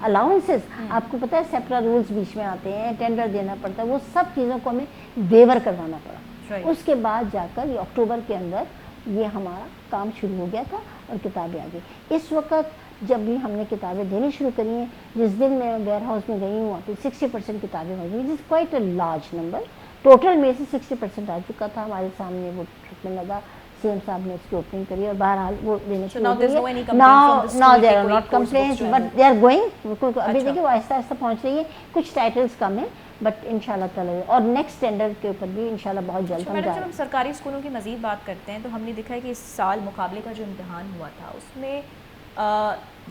allowances. آپ کو پتہ ہے سیپرا رولز بیچ میں آتے ہیں, ٹینڈر دینا پڑتا ہے, وہ سب چیزوں کو ہمیں ویور کروانا پڑا. اس کے بعد جا کر یہ اکتوبر کے اندر یہ ہمارا کام شروع ہو گیا تھا اور کتابیں آ گئی. اس وقت جب بھی ہم نے کتابیں دینی شروع کری ہیں, جس دن میں ویئر ہاؤس میں گئی ہوں وہاں پہ 60% کتابیں موجود ہیں, جس quite a large number. Total میں سے 60% آ چکا تھا ہمارے سامنے. وہ ٹریٹمنٹ لگا, سی ایم صاحب نے اس کی اوپننگ کری اور بہرحال وہ دینے شروع ہو گئی. Now there are not complaints but they are going. ابھی دیکھیے وہ آہستہ آہستہ پہنچ رہی ہے. کچھ ٹائٹلس کم ہیں بٹ ان شاء اللہ تعالیٰ, اور نیکسٹ ٹینڈر کے اوپر بھی ان شاء اللہ بہت جلد ہم جائیں. جب ہم سرکاری اسکولوں کی مزید بات کرتے ہیں تو ہم نے دیکھا ہے کہ اس سال مقابلے کا جو امتحان ہوا تھا اس میں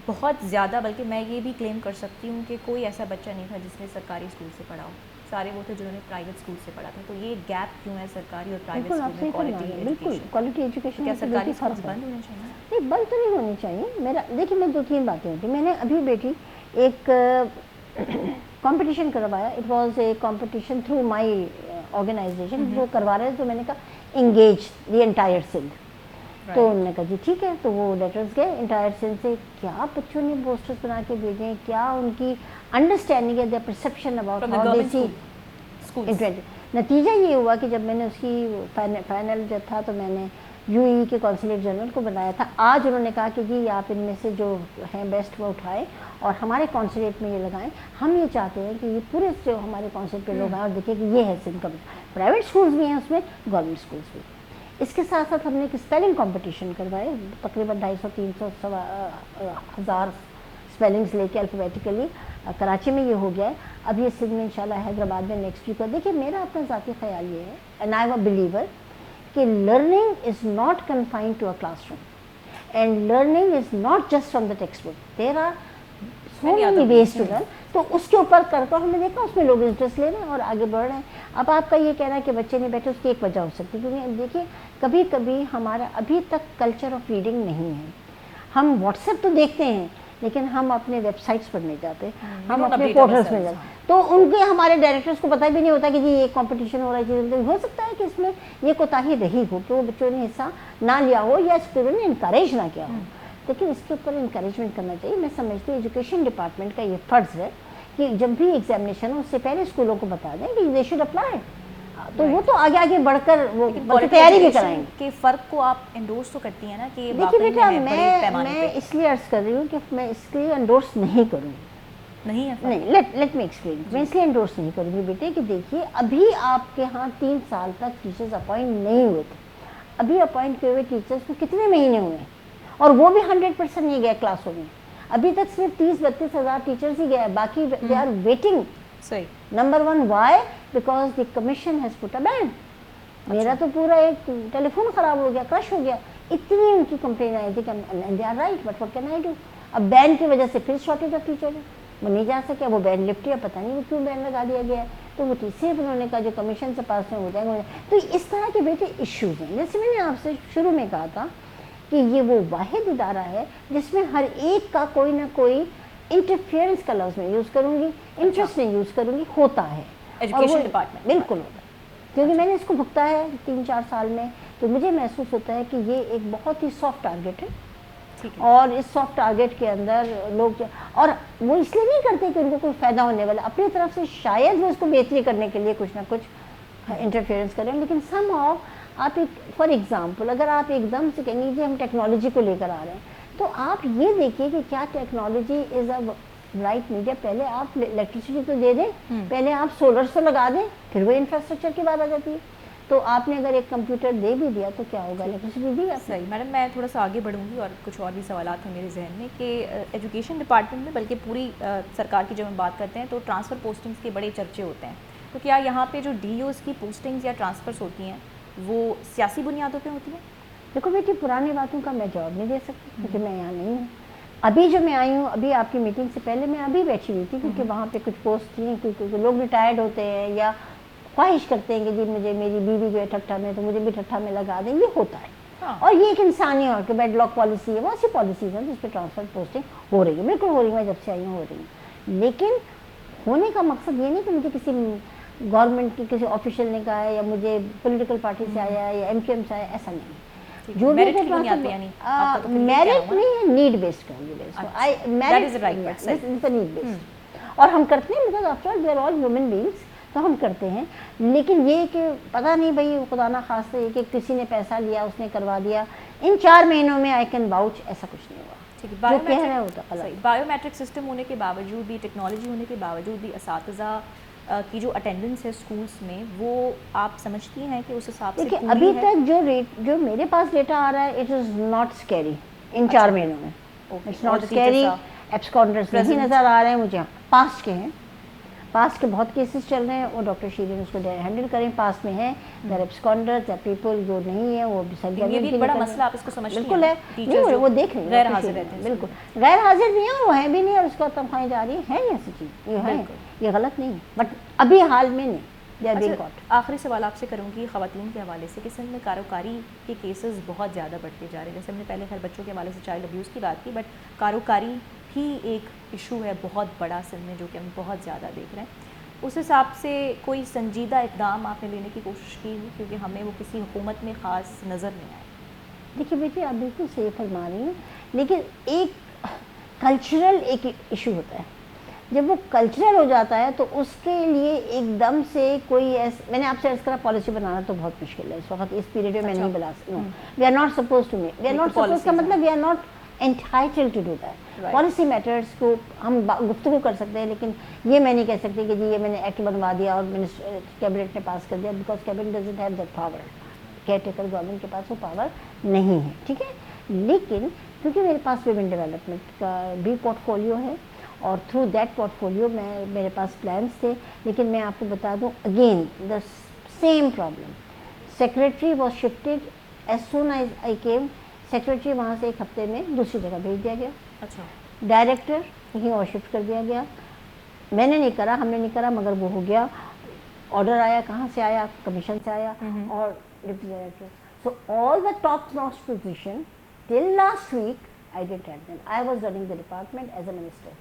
بہت زیادہ, بلکہ میں یہ بھی کلیم کر سکتی ہوں کہ کوئی ایسا بچہ نہیں تھا جس نے سرکاری اسکول سے پڑھا ہو. سارے وہ تھے جنہوں نے پرائیویٹ اسکول سے پڑھا تھا. تو یہ گیپ کیوں ہے سرکاری اور پرائیویٹ اسکول میں؟ بالکل کوالٹی ایجوکیشن. کیا سرکاری اسکول بند ہونے چاہیے؟ نہیں, بند تو نہیں ہونے چاہیے. میرا دیکھیے میں 2-3 باتیں ہوتی. میں نے ابھی بیٹی ایک کمپٹیشن کروایا. It was a competition through my organization. وہ کروا رہے تھے تو میں نے کہا انگیج دی انٹائر سندھ. تو انہوں نے کہا جی ٹھیک ہے. تو وہ لیٹرز گئے انٹائر سندھ سے. کیا بچوں نے پوسٹرز بنا کے بھیجے, کیا ان کی انڈرسٹینڈنگ ہے, دا پرسیپشن اباؤٹ ہاؤ دے سی. نتیجہ یہ ہوا کہ جب میں نے اس کی فائنل جب تھا تو میں نے UAE کے کونسلیٹ جنرل کو بنایا تھا. آج انہوں نے کہا کہ جی آپ ان میں سے جو ہیں بیسٹ وہ اٹھائیں اور ہمارے کونسلیٹ میں یہ لگائیں. ہم یہ چاہتے ہیں کہ یہ پورے جو ہمارے کونسلیٹ پہ لوگ آئیں اور دیکھیں کہ یہ ہے سندھ کا. پرائیویٹ اسکولس بھی ہیں اس میں, گورنمنٹ اسکولس بھی. اس کے ساتھ ساتھ ہم نے ایک اسپیلنگ کمپٹیشن کروائے. تقریباً 250-300 ہزار اسپیلنگس لے کے الفابیٹیکلی. کراچی میں یہ ہو گیا ہے. اب یہ سندھ میں انشاءاللہ حیدرآباد میں نیکسٹ ویک. دیکھیے میرا اپنا ذاتی خیال یہ ہے, and I am a believer, کہ learning is not confined to a classroom, and learning is not just from the textbook. There are so many ways to learn. تو اس کے اوپر کر کر ہم نے دیکھا اس میں لوگ انٹرسٹ لے رہے ہیں اور آگے بڑھ رہے ہیں. اب آپ کا یہ کہنا ہے کہ بچے نہیں بیٹھے, اس کی ایک وجہ ہو سکتی ہے کیونکہ دیکھیے کبھی کبھی ہمارا ابھی تک کلچر آف ریڈنگ نہیں ہے. ہم واٹس ایپ تو دیکھتے ہیں لیکن ہم اپنے ویب سائٹس پر نہیں جاتے, ہم don't اپنے update پورٹلس میں ourselves. جاتے, تو ان کے ہمارے ڈائریکٹرس کو پتہ بھی نہیں ہوتا کہ جی یہ کمپٹیشن ہو رہا ہے. ہو سکتا ہے کہ اس میں یہ کوتاہی رہی ہو کہ وہ بچوں نے حصہ نہ لیا ہو یا اسٹوڈنٹ نے انکریج نہ کیا ہو, لیکن اس کے اوپر انکریجمنٹ کرنا چاہیے. میں سمجھتی ہوں ایجوکیشن ڈپارٹمنٹ کا یہ فرض ہے کہ جب بھی ایگزامینیشن ہو اس سے پہلے اسکولوں کو بتا دیں کہ دے شوڈ اپلائی, تو وہ تو آگے آگے بڑھ کر وہ تیاری بھی کرائیں گے. کہ فرق کو آپ انڈورس تو کرتی ہیں نا کہ دیکھیے بیٹا, میں اس لیے عرض کر رہی ہوں کہ میں اس لیے انڈورس نہیں کروں گی, نہیں, لیٹ می ایکسپلین. میں اس لیے انڈورس نہیں کروں گی بیٹے کہ دیکھیے ابھی آپ کے ہاں 3 سال تک ٹیچرز اپوائنٹ نہیں ہوئے تھے, ابھی اپوائنٹ کیے ہوئے ٹیچرس کو کتنے مہینے ہوئے ہیں, اور وہ بھی 100% نہیں گئے کلاسوں میں. ابھی تک صرف 30-32 ہزار ٹیچرس ہی گئے, باقی they are waiting. Number 1 why, because the commission has put a ban. میرا تو پورا ایک ٹیلی فون خراب ہو گیا, کرش ہو گیا, اتنی ان کی کمپلین آئی تھی کہ they are right, but what can I do. اب بین کی وجہ سے پھر شارٹیج آف ٹیچر ہے, وہ نہیں جا سکے, وہ بین لفٹ کیا, پتہ نہیں وہ کیوں بین لگا دیا گیا ہے. تو وہ صرف انہوں نے کہا جو کمیشن سے پاس میں ہو جائیں گے. تو اس طرح کے بیٹے ایشوز ہیں. جیسے میں نے آپ سے شروع میں کہا تھا کہ یہ وہ واحد ادارہ ہے جس میں ہر ایک کا کوئی نہ کوئی انٹرفیئرنس کا لفظ میں یوز کروں گی, انٹرسٹ میں یوز کروں گی, ہوتا ہے. ایجوکیشن ڈپارٹمنٹ بالکل ہوتا ہے, کیونکہ میں نے اس کو بھگتا ہے 3-4 سال میں, تو مجھے محسوس ہوتا ہے کہ یہ ایک بہت ہی سافٹ ٹارگیٹ ہے. اور اس سافٹ ٹارگیٹ کے اندر لوگ, اور وہ اس لیے نہیں کرتے کہ ان کو کوئی فائدہ ہونے والا, اپنی طرف سے شاید وہ اس کو بہتری کرنے کے لیے کچھ نہ کچھ انٹرفیئرنس کریں. لیکن سم ہاؤ آپ ایک فار ایگزامپل اگر آپ ایک دم سے کہیں گے ہم ٹیکنالوجی کو لے کر آ رہے ہیں, تو آپ یہ دیکھیے کہ کیا technology is a right media. پہلے آپ الیکٹریسٹی تو دے دیں, پہلے آپ سولر سے لگا دیں, پھر وہ انفراسٹرکچر کی بات آ جاتی ہے. تو آپ نے اگر ایک کمپیوٹر دے بھی دیا تو کیا ہوگا, الیکٹریسٹی دی آپ. صحیح میڈم, میں تھوڑا سا آگے بڑھوں گی اور کچھ اور بھی سوالات ہیں میرے ذہن میں کہ ایجوکیشن ڈپارٹمنٹ میں بلکہ پوری سرکار کی جب ہم بات کرتے ہیں تو ٹرانسفر پوسٹنگس کے بڑے چرچے ہوتے ہیں. تو کیا یہاں پہ جو ڈی اوز کی پوسٹنگز یا ٹرانسفرس ہوتی ہیں وہ سیاسی بنیادوں پہ ہوتی ہیں؟ دیکھو بیٹی, پرانی باتوں کا میں جواب نہیں دے سکتی کیونکہ میں یہاں نہیں ہوں. ابھی جو میں آئی ہوں, ابھی آپ کی میٹنگ سے پہلے میں ابھی بیٹھی ہوئی تھی, کیونکہ وہاں پہ کچھ پوسٹ تھیں, کیونکہ لوگ ریٹائرڈ ہوتے ہیں یا خواہش کرتے ہیں کہ جی مجھے میری بیوی جو ہے ٹھٹھا میں, تو مجھے بھی ٹھٹھا میں لگا دیں. یہ ہوتا ہے, اور یہ ایک انسانی اور کہ بیڈ لاک پالیسی ہے, بہت سی پالیسیز ہیں جس پہ ٹرانسفر پوسٹنگ ہو رہی ہے, بالکل ہو رہی ہے, میں جب سے آئی ہوں ہو رہی ہیں. لیکن ہونے کا مقصد یہ نہیں کہ مجھے کسی گورنمنٹ کی کسی آفیشیل نے کہا ہے یا مجھے پولیٹیکل پارٹی سے آیا ہے یا ایم سے آیا, ایسا نہیں. جو میرٹ نہیں ہے, نیڈ بیسڈ کریں, اور ہم کرتے ہیں because after all they are all women beings, تو ہم کرتے ہیں. لیکن یہ کہ پتہ نہیں بھائی خدا نہ خواستہ یہ کہ کسی نے پیسہ لیا اس نے کروا دیا, ان 4 مہینوں میں آئی کین واؤچ, ایسا کچھ نہیں ہوا. جو کہہ رہا ہوتا بایو میٹرک سسٹم ہونے کے باوجود بھی, ٹیکنالوجی ہونے کے باوجود بھی اساتذہ کی جو اٹینڈنس ہے اسکولس میں, وہ آپ سمجھتی ہیں کہ اس حساب سے دیکھیے ابھی تک جو میرے پاس ڈیٹا آ رہا ہے اٹ از ناٹ اسکیری ان 4 مہینوں میں. It's not scary. ایبسکانڈرز نہیں نظر آ رہے ہیں مجھے. پاسٹ کے ہیں, پاسٹ کے بہت کیسز چل رہے ہیں, وہ ڈاکٹر شیرین اس کو ہینڈل کریں. پاس میں ہیں دیر ایبسکانڈرز, دیر پیپل جو نہیں ہیں وہ یہ بھی بڑا مسئلہ آپ اس کو سمجھتی ہیں. بالکل ہے, نہیں وہ دیکھ رہے ہیں, غیر حاضر رہتے ہیں, بالکل غیر حاضر نہیں ہے, وہ ہیں بھی نہیں, اور اس کو تنخواہیں جا رہی ہیں, ایسی چیز یہ ہے, یہ غلط نہیں ہے, بٹ ابھی حال میں نہیں. آخری سوال آپ سے کروں گی خواتین کے حوالے سے کہ سندھ میں کاروکاری کے کیسز بہت زیادہ بڑھتے جا رہے ہیں. جیسے ہم نے پہلے خیر بچوں کے حوالے سے چائلڈ ابیوز کی بات کی, بٹ کاروکاری بھی ایک ایشو ہے بہت بڑا سندھ میں جو کہ ہم بہت زیادہ دیکھ رہے ہیں. اس حساب سے کوئی سنجیدہ اقدام آپ نے لینے کی کوشش کی ہوئی, کیونکہ ہمیں وہ کسی حکومت میں خاص نظر نہیں آئے؟ دیکھیے بیٹی آپ بالکل صحیح فرما رہی ہیں, لیکن ایک کلچرل ایک ایشو ہوتا ہے. جب وہ کلچرل ہو جاتا ہے تو اس کے لیے ایک دم سے کوئی میں نے آپ سے عرض کرا پالیسی بنانا تو بہت مشکل ہے اس وقت, اس پیریڈ میں میں نہیں بنا سکتی. We are not suppose to we are not suppose کا مطلب we are not entitled to do that. Policy matters کو ہم گفتگو کر سکتے ہیں, لیکن یہ میں نہیں کہہ سکتی کہ جی یہ میں نے ایکٹ بنوا دیا اور کیبنٹ نے پاس کر دیا, because cabinet doesn't have that power. Care taker government کے پاس وہ پاور نہیں ہے, ٹھیک ہے. لیکن کیونکہ میرے پاس ویمن ڈیولپمنٹ کا بھی پورٹ فولیو ہے, اور تھرو دیٹ پورٹ فولیو میرے پاس پلانس تھے. لیکن میں آپ کو بتا دوں again the same problem. Secretary was shifted as soon as I came. Secretary وہاں سے 1 ہفتے میں دوسری جگہ بھیج دیا گیا. اچھا. ڈائریکٹر کہیں اور شفٹ کر دیا گیا. میں نے نہیں کرا, ہم نے نہیں کرا, مگر وہ ہو گیا. آرڈر آیا, کہاں سے آیا, کمیشن سے آیا, اور deputy director. So all the top most position till last week I didn't have them. I was running the department as a minister.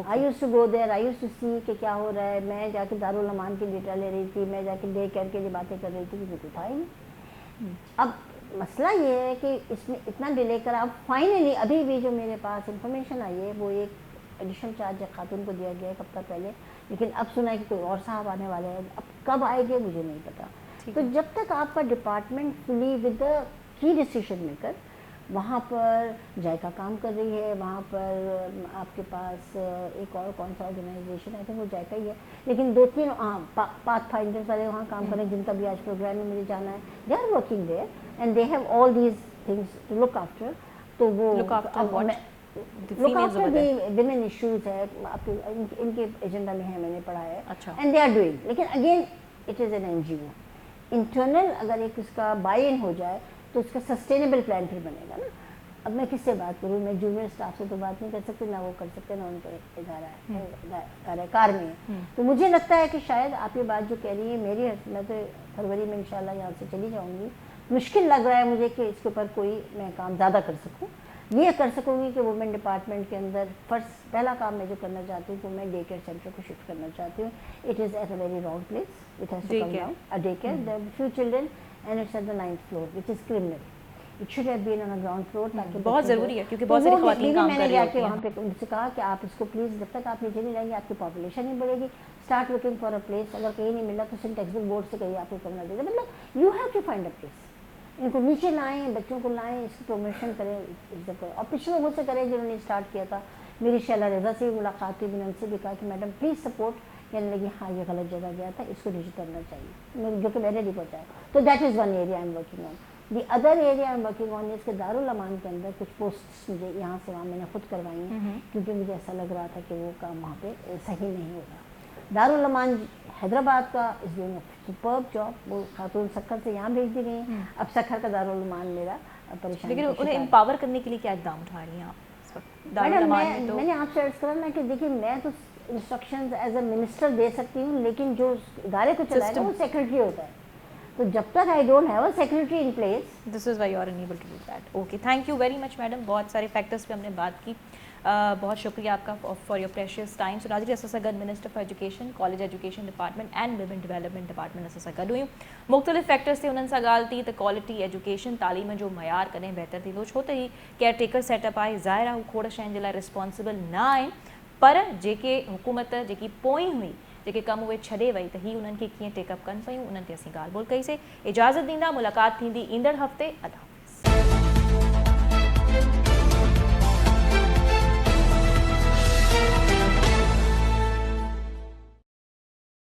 I used to go there, I used to see कि क्या हो रहा है. मैं जाके दारुल अमान की data ले रही थी, मैं जाके डे केयर के लिए बातें कर रही थी, क्योंकि कुछ था ही नहीं. अब मसला ये है कि इसमें इतना डिले करा. अब फाइनली अभी भी जो मेरे पास इंफॉर्मेशन आई है वो एक एडिशनल चार्ज खातून को दिया गया एक हफ्ता पहले, लेकिन अब सुना है कि कोई और साहब आने वाले हैं. अब कब आएंगे मुझे नहीं पता. तो जब तक आपका department fully with the key decision maker, वहाँ पर जायका काम कर रही है, वहाँ पर आपके पास एक और कौन सा ऑर्गेनाइजेशन है, वो जायका ही है, लेकिन 2-3 पाथ फाइंडर्स वाले वहाँ काम कर रहे हैं जिनका भी आज प्रोग्राम में मुझे जाना है. They are working there and they have all these things to look after. तो वो look after the women issues है आपके, इनके एजेंडा में है, मैंने पढ़ा है. And they are doing. लेकिन again it is an NGO. Internal अगर एक उसका बाय इन हो जाए तो उसका सस्टेनेबल प्लान फिर बनेगा ना. अब मैं किससे बात करूँ, मैं जूनियर स्टाफ से तो बात नहीं कर सकती, ना वो कर सकते, ना उनका इदारा कार में है. तो मुझे लगता है कि शायद आप ये बात जो कह रही है मेरी, मैं तो फरवरी में इंशाल्लाह यहाँ से चली जाऊँगी. मुश्किल लग रहा है मुझे कि इसके ऊपर कोई मैं काम ज़्यादा कर सकूँ. ये कर सकूँगी कि वुमेन डिपार्टमेंट के अंदर पहला काम मैं जो करना चाहती हूँ वो मैं डे केयर सेंटर को शिफ्ट करना चाहती हूँ. It is at a very wrong place. It has to come down. A day care, there are few children and it's at the 9th floor, which is criminal. It should have been on a ground floor. ताकि बहुत ज़रूरी है क्योंकि बहुत सारी ख़वातीन काम कर रही होती हैं. वहाँ पे उनसे कहा कि आप इसको प्लीज़, जब तक आप नीचे नहीं जाएंगे आपकी पॉपुलेशन नहीं बढ़ेगी. Start looking for a place. अगर कहीं नहीं मिला तो सिर्फ टेक्स्ट बुक बोर्ड से कहीं आपको करना देगा. मतलब you have to find a place. इनको नीचे लाएँ, बच्चों को लाएँ, इसकी प्रमोशन करें, इज्जत करें. और पिछले लोगों से करें जिन्होंने स्टार्ट किया था. मेरी शैला रज़ा से भी मुलाकात हुई, मैंने उनसे भी कहा कि मैडम प्लीज़ सपोर्ट. कहने लगी हाँ ये गलत जगह गया था, इसको नीचे करना चाहिए, जो कि मैंने नहीं पहुँचाया. तो that is one area I am working on. The other area I am working on इसके दारुल अमान के अंदर कुछ पोस्ट्स मुझे यहाँ से वहाँ मैंने खुद करवाई हैं, क्योंकि मुझे ऐसा लग रहा था कि वो काम वहाँ पे सही नहीं होगा. दारुल अमान हैदराबाद का is doing a superb job. वो खातून सखर से यहाँ भेज दी गई हैं. अब सखर का दारुल अमान मेरा परेशान. लेकिन उन्हें एम्पावर करने के लिए क्या इक़दाम उठा रही हैं आप? मैंने आपसे अर्ज़ करा ना कि देखिए मैं तो इंस्ट्रक्शंस एज अ मिनिस्टर दे सकती हूँ, लेकिन जो इदारे को चलाएगा वो सेक्रेटरी होता है. तो जब तक I don't have a secretary in place, this is why you are unable to do that. Okay, thank you very much madam. बहुत सारे फैक्टर्स पे हमने बात की. बहुत शुक्रिया आपका for your precious time. So नाज़रीन, अससा गड minister for education, college education department and women development department अससा गड हुई. मुख्तलिफ फैक्टर्स थे उन्हनि सां ॻाल्हि थी त क्वालिटी एजुकेशन तालीम जो मयार कॾहिं बहितर थींदो, छो त ही केयर टेकर सेटअप आहे. ज़ाहिर आहे हू खोड़ शयुनि जे लाइ रिस्पॉन्सिबल न आहिनि, पर जेके हुकूमत जेकी पोइ हुई, जेके कम उहे छॾे वई, त ही उन्हनि खे कीअं टेकअप कनि पियूं, उन्हनि ते असीं ॻाल्हि ॿोल कईसीं. इजाज़त ॾींदा, मुलाक़ात थींदी ईंदड़ हफ़्ते. अदा.